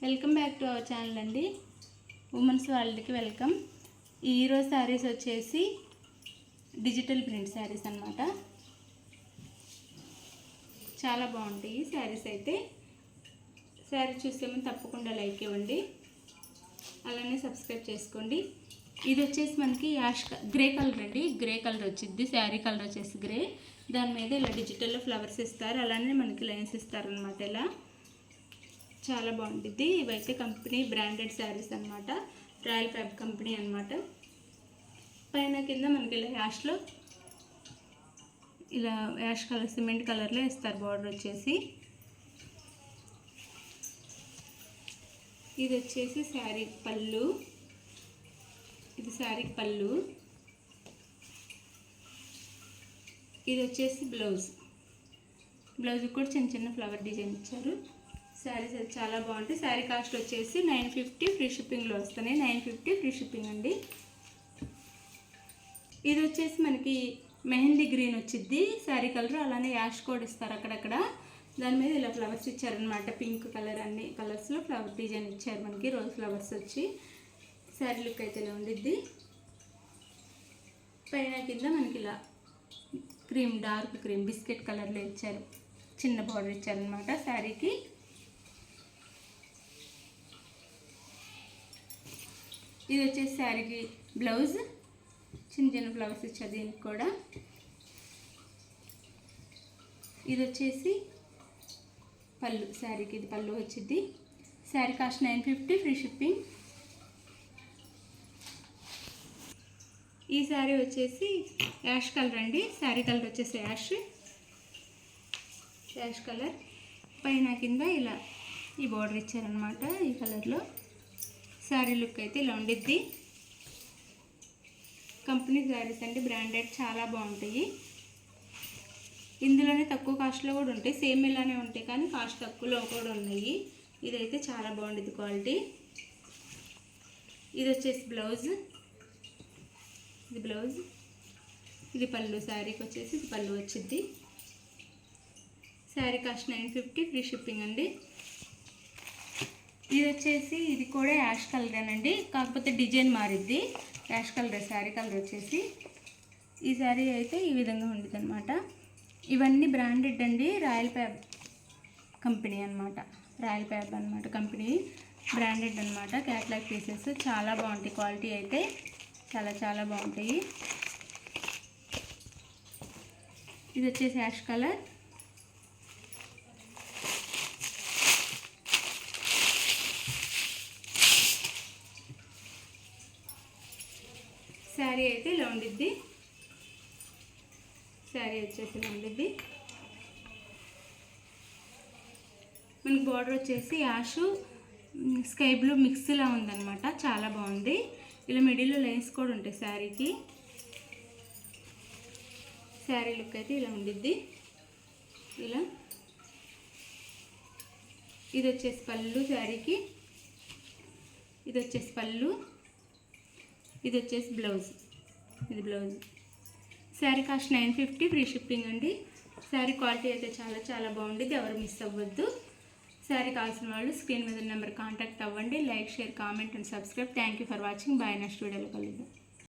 Welcome back to our channel అండి. Women's వరల్డ్కి welcome. ఈరోజు శారీస్ వచ్చేసి డిజిటల్ ప్రింట్ శారీస్ అన్నమాట. చాలా బాగుంటాయి శారీస్ అయితే. శారీ చూసే ముందు తప్పకుండా లైక్ ఇవ్వండి, అలానే సబ్స్క్రైబ్ చేసుకోండి. ఇది వచ్చేసి మనకి గ్రే కలర్ అండి. గ్రే కలర్ వచ్చింది. శారీ కలర్ వచ్చేసి గ్రే. దాని మీద ఇలా డిజిటల్లో ఫ్లవర్స్ ఇస్తారు, అలానే మనకి లైన్స్ ఇస్తారనమాట. ఇలా చాలా బాగుంటుంది. ఇవైతే కంపెనీ బ్రాండెడ్ శారీస్ అనమాట. రాయల్ ఫ్యాబ్ కంపెనీ అనమాట. పైన కింద మనకి ఇలా యాష్ కలర్ సిమెంట్ కలర్లో ఇస్తారు బార్డర్ వచ్చేసి. ఇది వచ్చేసి శారీ పళ్ళు. ఇది శారీ పళ్ళు. ఇది వచ్చేసి బ్లౌజ్ కూడా చిన్న చిన్న ఫ్లవర్ డిజైన్ ఇచ్చారు. శారీస్ అయితే చాలా బాగుంటాయి. శారీ కాస్ట్ వచ్చేసి 950 ఫ్రీ షిప్పింగ్లో వస్తున్నాయి. 950 ఫ్రీ షిప్పింగ్ అండి. ఇది వచ్చేసి మనకి మెహందీ గ్రీన్ వచ్చింది శారీ కలర్, అలానే యాష్ కోడ్ ఇస్తారు అక్కడక్కడ. దాని మీద ఇలా ఫ్లవర్స్ ఇచ్చారనమాట. పింక్ కలర్, అన్ని కలర్స్లో ఫ్లవర్ డిజైన్ ఇచ్చారు మనకి. రోజ్ ఫ్లవర్స్ వచ్చి శారీ లుక్ అయితే ఇలా ఉండిద్ది. పైన కింద మనకి ఇలా డార్క్ క్రీమ్ బిస్కెట్ కలర్లో ఇచ్చారు. చిన్న బార్డర్ ఇచ్చారనమాట శారీకి. ఇది వచ్చేసి శారీకి బ్లౌజ్. చిన్న చిన్న ఫ్లవర్స్ ఇచ్చారు దీనికి కూడా. ఇది వచ్చేసి పళ్ళు. శారీకి ఇది పళ్ళు వచ్చింది. Sari cost 950 free shipping. ఈ శారీ వచ్చేసి యాష్ కలర్ అండి. శారీ కలర్ వచ్చేసి యాష్ కలర్. పైన కింద ఇలా ఈ బార్డర్ ఇచ్చారనమాట ఈ కలర్లో. శారీ లుక్ అయితే ఇలా ఉండిద్ది. కంపెనీ శారీస్ అండి, బ్రాండెడ్, చాలా బాగుంటాయి. ఇందులోనే తక్కువ కాస్ట్లో కూడా ఉంటాయి. సేమ్ ఇలానే ఉంటాయి కానీ కాస్ట్ తక్కువలో కూడా ఉన్నాయి. ఇదైతే చాలా బాగుంటుంది క్వాలిటీ. ఇది వచ్చేసి బ్లౌజ్. ఇది బ్లౌజ్. ఇది పళ్ళు. శారీకి వచ్చేసి ఇది పళ్ళు వచ్చింది. శారీ కాస్ట్ 950 ఫ్రీ షిప్పింగ్ అండి. ఇది వచ్చేసి ఇది కూడా యాష్ కలరేనండి, కాకపోతే డిజైన్ మారిద్ది. యాష్ కలర్ శారీ కలర్ వచ్చేసి. ఈ శారీ అయితే ఈ విధంగా ఉంటుంది అనమాట. ఇవన్నీ బ్రాండెడ్ అండి. రాయల్ ఫ్యాబ్ కంపెనీ అనమాట. రాయల్ ఫ్యాబ్ అనమాట కంపెనీ, బ్రాండెడ్ అనమాట. క్యాట్లాగ్ పీసెస్ చాలా బాగుంటాయి. క్వాలిటీ అయితే చాలా చాలా బాగుంటాయి. ఇది వచ్చేసి యాష్ కలర్. శారీ అయితే ఇలా ఉండిద్ది. శారీ వచ్చేసి ఇలా ఉండిద్ది. మనకి బార్డర్ వచ్చేసి యాష్ స్కై బ్లూ మిక్స్లా ఉందన్నమాట. చాలా బాగుంది. ఇలా మిడిల్లో లైన్స్ కూడా ఉంటాయి శారీకి. శారీ లుక్ అయితే ఇలా ఉండిద్ది. ఇలా ఇది వచ్చేసి పళ్ళు శారీకి. ఇది వచ్చేసి పళ్ళు. ఇది వచ్చేసి బ్లౌజ్. ఇది blouse. Sari cost 950 free shipping అండి. శారీ క్వాలిటీ అయితే చాలా చాలా బాగుంటుంది. ఎవరు మిస్ అవ్వద్దు. శారీ కావాల్సిన వాళ్ళు స్క్రీన్ మీద నెంబర్ కాంటాక్ట్ అవ్వండి. Like, share, comment and subscribe. Thank you for watching. Bye. Next వీడియోలో కలుద్దాం.